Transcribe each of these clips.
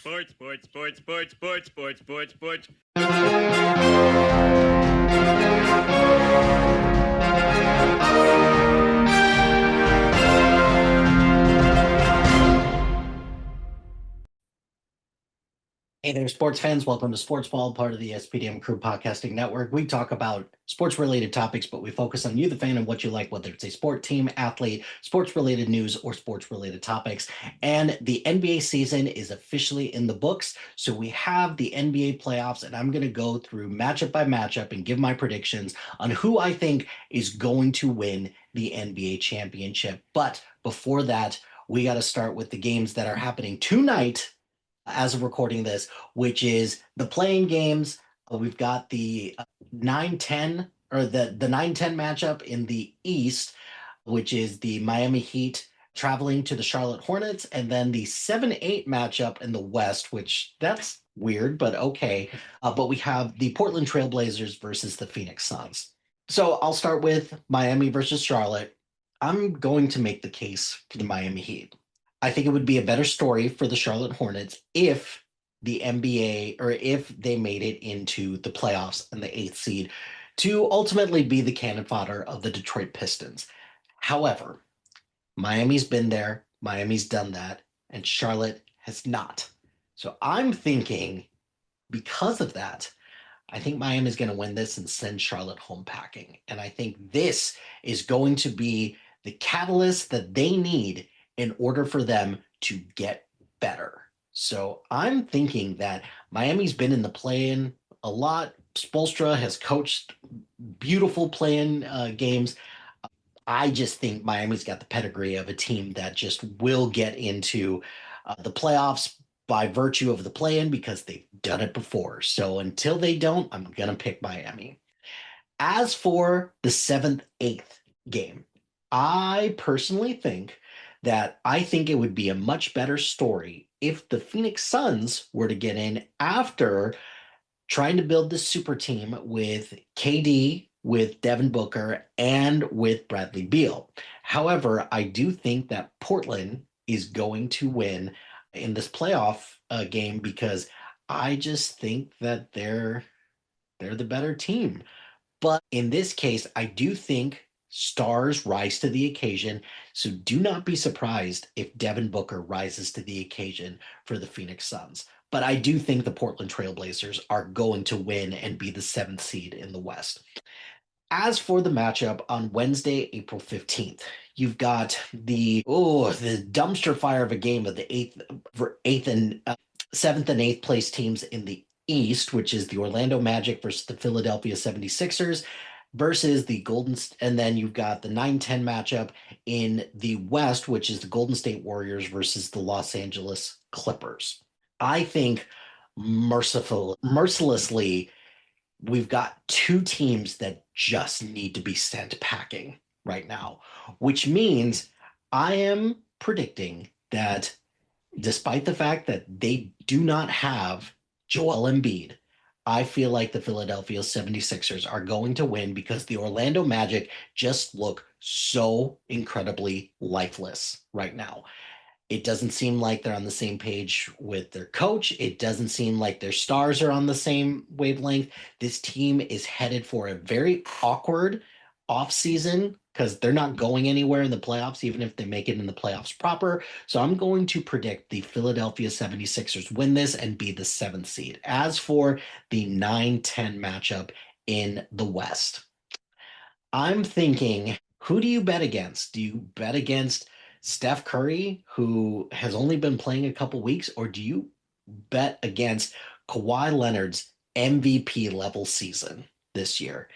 Sports, sports, sports, sports, sports, sports, sports, sports. Hey there, sports fans. Welcome to Sportsball, part of the SPDM Crew Podcasting Network. We talk about sports-related topics, but we focus on you, the fan, and what you like, whether it's a sport, team, athlete, sports-related news, or sports-related topics. And the NBA season is officially in the books. So we have the NBA playoffs, and I'm going to go through matchup by matchup and give my predictions on who I think is going to win the NBA championship. But before that, we got to start with the games that are happening tonight as of recording this, which is the playing games. We've got the 9-10 or the 9-10 matchup in the East, which is the Miami Heat traveling to the Charlotte Hornets, and then the 7-8 matchup in the West, which that's weird, but okay. But we have the Portland Trailblazers versus the Phoenix Suns. So I'll start with Miami versus Charlotte. I'm going to make the case for the Miami Heat. I think it would be a better story for the Charlotte Hornets if the NBA or if they made it into the playoffs and the eighth seed to ultimately be the cannon fodder of the Detroit Pistons. However, Miami's been there, Miami's done that, and Charlotte has not. So I'm thinking because of that, I think Miami's going to win this and send Charlotte home packing. And I think this is going to be the catalyst that they need in order for them to get better. So I'm thinking that Miami's been in the play-in a lot. Spoelstra has coached beautiful play-in games. I just think Miami's got the pedigree of a team that just will get into the playoffs by virtue of the play-in because they've done it before. So until they don't, I'm going to pick Miami. As for the 7th-8th game, I personally think it would be a much better story if the Phoenix Suns were to get in after trying to build this super team with KD, with Devin Booker, and with Bradley Beal. However, I do think that Portland is going to win in this playoff game because I just think that they're the better team. But in this case, I do think stars rise to the occasion. So do not be surprised if Devin Booker rises to the occasion for the Phoenix Suns. But I do think the Portland Trailblazers are going to win and be the 7th seed in the West. As for the matchup on Wednesday, April 15th, you've got the dumpster fire of a game of the eighth and 7th and 8th place teams in the East, which is the Orlando Magic versus the Philadelphia 76ers versus the and then you've got the 9-10 matchup in the West, which is the Golden State Warriors versus the Los Angeles Clippers. I think mercilessly, we've got two teams that just need to be sent packing right now, which means I am predicting that despite the fact that they do not have Joel Embiid, I feel like the Philadelphia 76ers are going to win because the Orlando Magic just look so incredibly lifeless right now. It doesn't seem like they're on the same page with their coach. It doesn't seem like their stars are on the same wavelength. This team is headed for a very awkward offseason because they're not going anywhere in the playoffs, even if they make it in the playoffs proper. So I'm going to predict the Philadelphia 76ers win this and be the 7th seed. As for the 9-10 matchup in the West, I'm thinking, who do you bet against? Do you bet against Steph Curry, who has only been playing a couple weeks, or do you bet against Kawhi Leonard's MVP level season this year?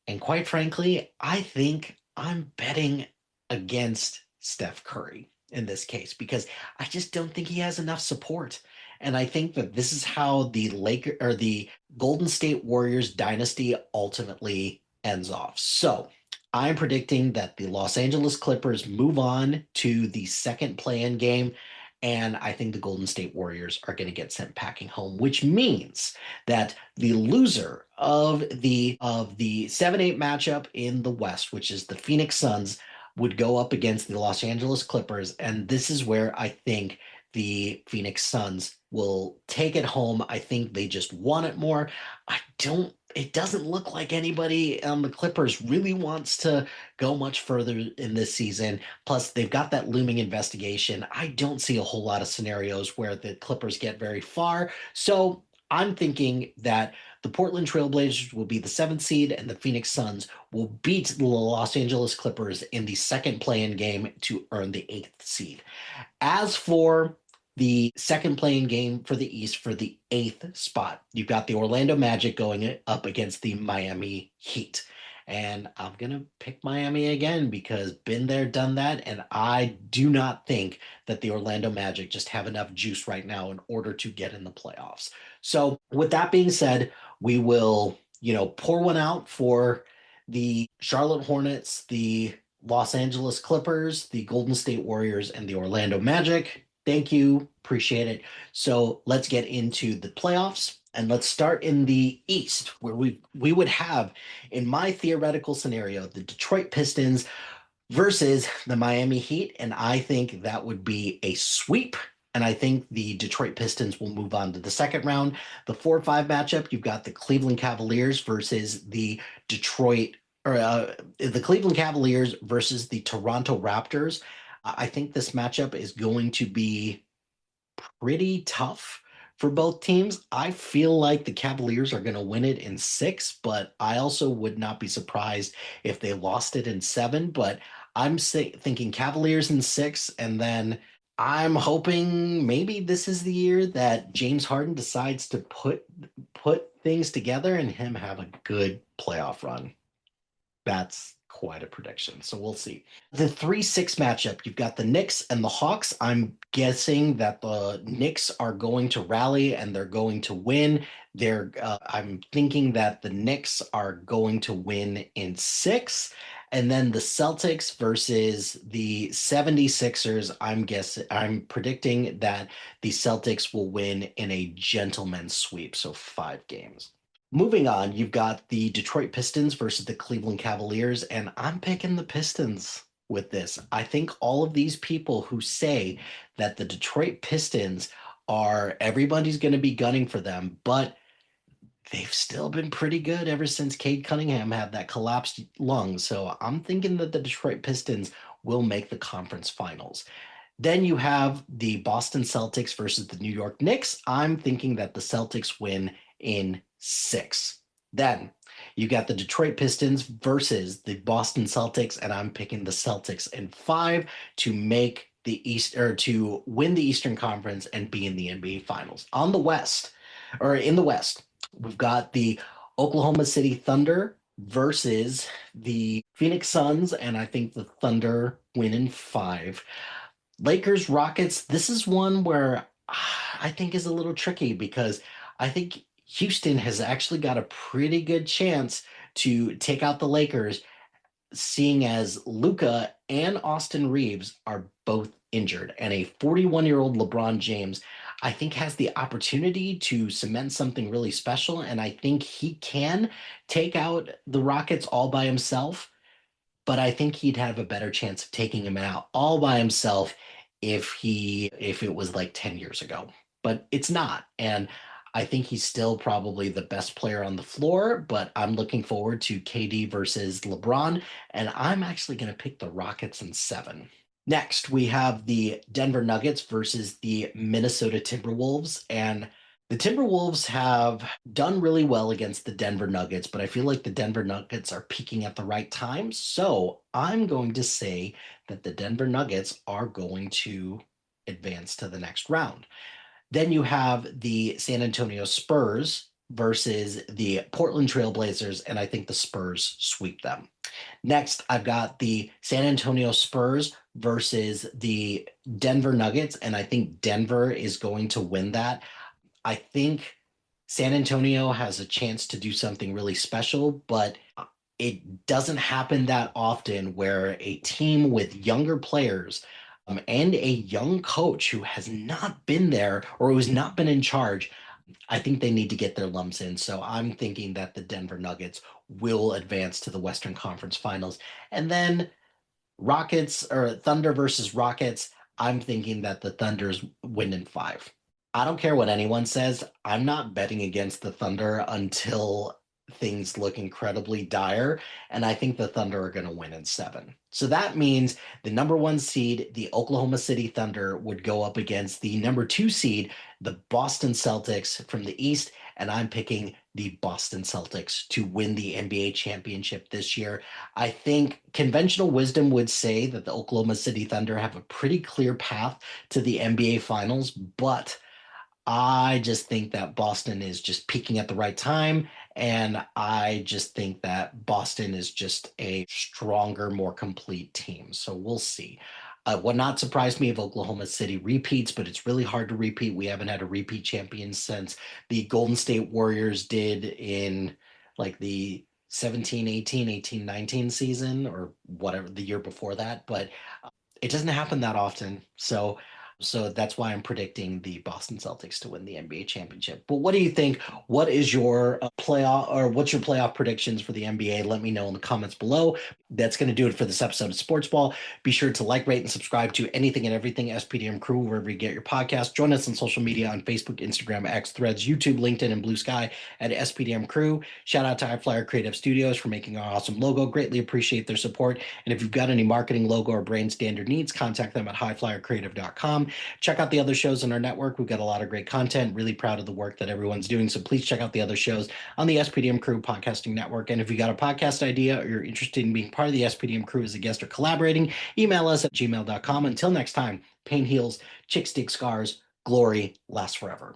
And quite frankly, I think I'm betting against Steph Curry in this case because I just don't think he has enough support. And I think that this is how the Golden State Warriors dynasty ultimately ends off. So I'm predicting that the Los Angeles Clippers move on to the second play-in game, and I think the Golden State Warriors are going to get sent packing home, which means that the loser of the 7-8 matchup in the West, which is the Phoenix Suns, would go up against the Los Angeles Clippers, and this is where I think the Phoenix Suns will take it home. I think they just want it more. It doesn't look like anybody on the Clippers really wants to go much further in this season. Plus, they've got that looming investigation. I don't see a whole lot of scenarios where the Clippers get very far. So I'm thinking that the Portland Trailblazers will be the 7th seed and the Phoenix Suns will beat the Los Angeles Clippers in the second play-in game to earn the 8th seed. As for the second playing game for the East for the 8th spot, you've got the Orlando Magic going up against the Miami Heat. And I'm going to pick Miami again because been there, done that. And I do not think that the Orlando Magic just have enough juice right now in order to get in the playoffs. So with that being said, we will, pour one out for the Charlotte Hornets, the Los Angeles Clippers, the Golden State Warriors, and the Orlando Magic. Thank you. Appreciate it. So let's get into the playoffs. And let's start in the East, where we would have, in my theoretical scenario, the Detroit Pistons versus the Miami Heat. And I think that would be a sweep. And I think the Detroit Pistons will move on to the second round. The 4-5 matchup, you've got the Cleveland Cavaliers versus the the Cleveland Cavaliers versus the Toronto Raptors. I think this matchup is going to be pretty tough for both teams. I feel like the Cavaliers are going to win it in 6, but I also would not be surprised if they lost it in 7. But I'm thinking Cavaliers in 6, and then I'm hoping maybe this is the year that James Harden decides to put things together and him have a good playoff run. That's quite a prediction. So we'll see. The 3-6 matchup, you've got the Knicks and the Hawks. I'm guessing that the Knicks are going to rally and they're going to win. I'm thinking that the Knicks are going to win in 6. And then the Celtics versus the 76ers, I'm predicting that the Celtics will win in a gentleman's sweep, so 5 games. Moving on, you've got the Detroit Pistons versus the Cleveland Cavaliers, and I'm picking the Pistons with this. I think all of these people who say that the Detroit Pistons everybody's going to be gunning for them, but they've still been pretty good ever since Cade Cunningham had that collapsed lung. So I'm thinking that the Detroit Pistons will make the conference finals. Then you have the Boston Celtics versus the New York Knicks. I'm thinking that the Celtics win in 6. Then you got the Detroit Pistons versus the Boston Celtics, and I'm picking the Celtics in 5 to make the East, or to win the Eastern Conference and be in the NBA Finals. In the West, we've got the Oklahoma City Thunder versus the Phoenix Suns, and I think the Thunder win in 5. Lakers Rockets, this is one where I think is a little tricky because I think Houston has actually got a pretty good chance to take out the Lakers, seeing as Luka and Austin Reeves are both injured, and a 41-year-old LeBron James, I think, has the opportunity to cement something really special, and I think he can take out the Rockets all by himself, but I think he'd have a better chance of taking him out all by himself if it was like 10 years ago. But it's not, and I think he's still probably the best player on the floor, but I'm looking forward to KD versus LeBron, and I'm actually going to pick the Rockets in 7. Next, we have the Denver Nuggets versus the Minnesota Timberwolves, and the Timberwolves have done really well against the Denver Nuggets, but I feel like the Denver Nuggets are peaking at the right time, so I'm going to say that the Denver Nuggets are going to advance to the next round. Then you have the San Antonio Spurs versus the Portland Trailblazers, and I think the Spurs sweep them. Next, I've got the San Antonio Spurs versus the Denver Nuggets, and I think Denver is going to win that. I think San Antonio has a chance to do something really special, but it doesn't happen that often where a team with younger players and a young coach who has not been there or who has not been in charge, I think they need to get their lumps in. So I'm thinking that the Denver Nuggets will advance to the Western Conference Finals. And then Rockets or Thunder versus Rockets, I'm thinking that the Thunder's win in 5. I don't care what anyone says. I'm not betting against the Thunder until things look incredibly dire. And I think the Thunder are going to win in 7. So that means the number 1 seed, the Oklahoma City Thunder, would go up against the number 2 seed, the Boston Celtics from the East. And I'm picking the Boston Celtics to win the NBA championship this year. I think conventional wisdom would say that the Oklahoma City Thunder have a pretty clear path to the NBA Finals, but I just think that Boston is just peaking at the right time. And I just think that Boston is just a stronger, more complete team. So we'll see. Would not surprise me if Oklahoma City repeats, but it's really hard to repeat. We haven't had a repeat champion since the Golden State Warriors did in like the 17, 18, 18, 19 season or whatever the year before that. But it doesn't happen that often. So that's why I'm predicting the Boston Celtics to win the NBA championship. But what do you think? What is your playoff or what's your playoff predictions for the NBA? Let me know in the comments below. That's going to do it for this episode of Sportsball. Be sure to like, rate, and subscribe to anything and everything SPDM Crew wherever you get your podcast. Join us on social media on Facebook, Instagram, X, Threads, YouTube, LinkedIn, and Blue Sky at SPDM Crew. Shout out to HiFlyer Creative Studios for making our awesome logo. Greatly appreciate their support. And if you've got any marketing, logo, or brand standard needs, contact them at HiFlyerCreative.com. Check out the other shows on our network. We've got a lot of great content. Really proud of the work that everyone's doing. So please check out the other shows on the SPDM Crew Podcasting Network. And if you got a podcast idea or you're interested in being part of the SPDM Crew as a guest or collaborating, email us at gmail.com. Until next time, pain heals, chicks dig scars, glory lasts forever.